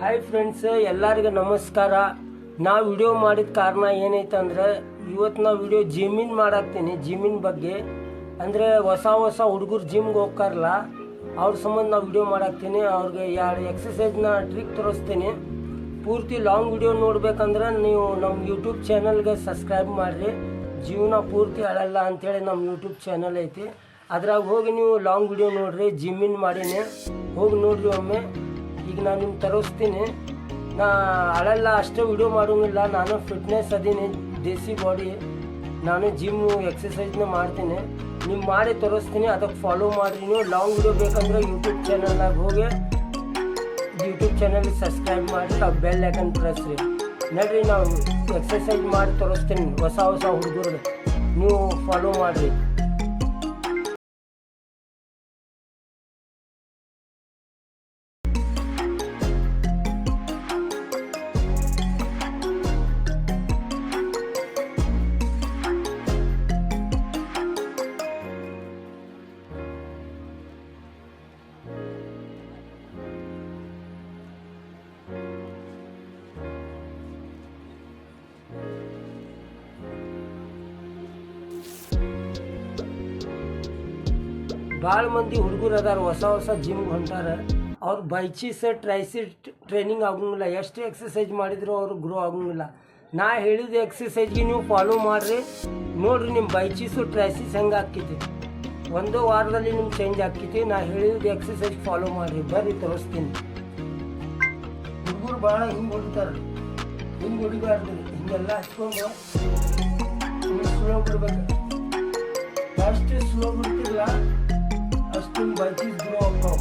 Hi friends, ಎಲ್ಲರಿಗೂ ನಮಸ್ಕಾರ. ನಾವು ವಿಡಿಯೋ ಮಾಡಿದ ಕಾರಣ ಏನೈತೆ ಅಂದರೆ, ಇವತ್ತು ನಾವು ವಿಡಿಯೋ ಜಿಮ್ಮಿನ್ ಮಾಡಾಕ್ತೀನಿ. ಜಿಮ್ಮಿನ ಬಗ್ಗೆ ಅಂದರೆ ಹೊಸ ಹುಡುಗರು ಜಿಮ್ಗೆ ಹೋಗ್ತಾರಲ್ಲ, ಅವ್ರ ಸಂಬಂಧ ನಾವು ವಿಡಿಯೋ ಮಾಡಾಕ್ತೀನಿ. ಅವ್ರಿಗೆ ಎರಡು ಎಕ್ಸಸೈಸ್ನ ಟ್ರಿಕ್ ತೋರಿಸ್ತೀನಿ. ಪೂರ್ತಿ ಲಾಂಗ್ ವಿಡಿಯೋ ನೋಡ್ಬೇಕಂದ್ರೆ ನೀವು ನಮ್ಮ ಯೂಟ್ಯೂಬ್ ಚಾನಲ್ಗೆ ಸಬ್ಸ್ಕ್ರೈಬ್ ಮಾಡಿರಿ. ಜೀವನ ಪೂರ್ತಿ ಅಳಲ್ಲ ಅಂಥೇಳಿ ನಮ್ಮ ಯೂಟ್ಯೂಬ್ ಚಾನಲ್ ಐತಿ. ಅದ್ರಾಗ ಹೋಗಿ ನೀವು ಲಾಂಗ್ ವಿಡಿಯೋ ನೋಡಿರಿ. ಜಿಮ್ಮಿನ್ ಮಾಡೀನಿ, ಹೋಗಿ ನೋಡಿರಿ ಒಮ್ಮೆ. ಈಗ ನಾನು ನಿಮ್ಗೆ ತೋರಿಸ್ತೀನಿ. ನಾ ಅಳಲ್ಲ ಅಷ್ಟೇ ವಿಡಿಯೋ ಮಾಡೋಂಗಿಲ್ಲ. ನಾನು ಫಿಟ್ನೆಸ್ ಅದೀನಿ, ದೇಸಿ ಬಾಡಿ. ನಾನು ಜಿಮ್ಮು ಎಕ್ಸಸೈಸ್ನ ಮಾಡ್ತೀನಿ. ನೀವು ಮಾಡಿ ತೋರಿಸ್ತೀನಿ, ಅದಕ್ಕೆ ಫಾಲೋ ಮಾಡಿರಿ. ನೀವು ಲಾಂಗ್ ವಿಡಿಯೋ ಬೇಕಂದ್ರೆ ಯೂಟ್ಯೂಬ್ ಚಾನಲ್ನಾಗ ಹೋಗಿ ಯೂಟ್ಯೂಬ್ ಚಾನಲ್ಗೆ ಸಬ್ಸ್ಕ್ರೈಬ್ ಮಾಡಿ, ನಾವು ಬೆಲ್ ಐಕನ್ ಪ್ರೆಸ್ ರೀ. ನೋಡ್ರಿ, ನಾವು ಎಕ್ಸಸೈಸ್ ಮಾಡಿ ತೋರಿಸ್ತೀನಿ ಹೊಸ ಹುಡುಗರಿಗೆ. ನೀವು ಫಾಲೋ ಮಾಡಿರಿ. ಭಾಳ ಮಂದಿ ಹುಡುಗರು ಅದಾರ, ಹೊಸ ಜಿಮ್ಗೆ ಹೊಂಟಾರ. ಅವ್ರು ಬೈಚಿಸ್ ಟ್ರೈಸಿಸ್ ಟ್ರೈನಿಂಗ್ ಆಗೋಂಗಿಲ್ಲ. ಎಷ್ಟು ಎಕ್ಸಸೈಸ್ ಮಾಡಿದ್ರು ಅವ್ರು ಗ್ರೋ ಆಗೋಂಗಿಲ್ಲ. ನಾ ಹೇಳಿದ ಎಕ್ಸಸೈಜ್ಗೆ ನೀವು ಫಾಲೋ ಮಾಡಿರಿ. ನೋಡಿರಿ ನಿಮ್ಮ ಬೈಚಿಸು ಟ್ರೈಸಿಸ್ ಹೆಂಗೆ ಆಕ್ಕೈತಿ. ಒಂದು ವಾರದಲ್ಲಿ ನಿಮ್ಗೆ ಚೇಂಜ್ ಆಕ್ಕೈತಿ. ನಾ ಹೇಳಿದ ಎಕ್ಸಸೈಜ್ ಫಾಲೋ ಮಾಡಿರಿ. ಬರ್ರಿ ತೋರಿಸ್ತೀನಿ. ಹುಡುಗರು ಭಾಳ ಹಿಂಗೆ ಹೊಡಿತಾರೆ. ಹಿಂಗೆ ಹೊಡಿಬಾರ್ದು. ಹಿಂಗೆಲ್ಲ ಹಚ್ಕೊಂಡು ಹಿಂಗೆ ಸ್ಲೋ ಬಿಡ್ಬೇಕು. ಫಸ್ಟ್ ಸ್ಲೋ ಬಿಡ್ತಿಲ್ಲ, ಅಷ್ಟು ಬೈಚಿಸ್ ಗ್ರೋ ಆಗ್ತಾವ.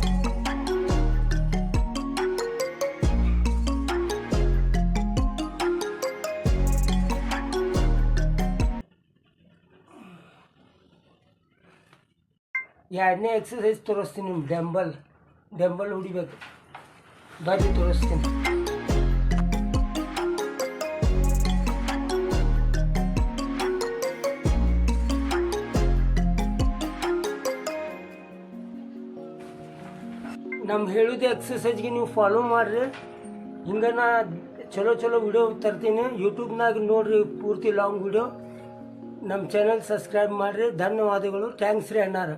ಎರಡನೇ ಎಕ್ಸಸೈಸ್ ತೋರಿಸ್ತೀನಿ. ನಿಮ್ಗೆ ಡೆಂಬಲ್ ಹೊಡಿಬೇಕು. ಬರ್ರಿ ತೋರಿಸ್ತೀನಿ. ನಮ್ಮ ಹೇಳೋದು ಎಕ್ಸಸೈಜ್ಗೆ ನೀವು ಫಾಲೋ ಮಾಡಿರಿ. ಹಿಂಗೆ ನಾ ಚಲೋ ವಿಡಿಯೋ ತರ್ತೀನಿ. ಯೂಟ್ಯೂಬ್ನಾಗ ನೋಡಿರಿ ಪೂರ್ತಿ ಲಾಂಗ್ ವಿಡಿಯೋ. ನಮ್ಮ ಚಾನಲ್ ಸಬ್ಸ್ಕ್ರೈಬ್ ಮಾಡಿರಿ. ಧನ್ಯವಾದಗಳು. ಥ್ಯಾಂಕ್ಸ್ ರೀ ಅಣ್ಣಾರ.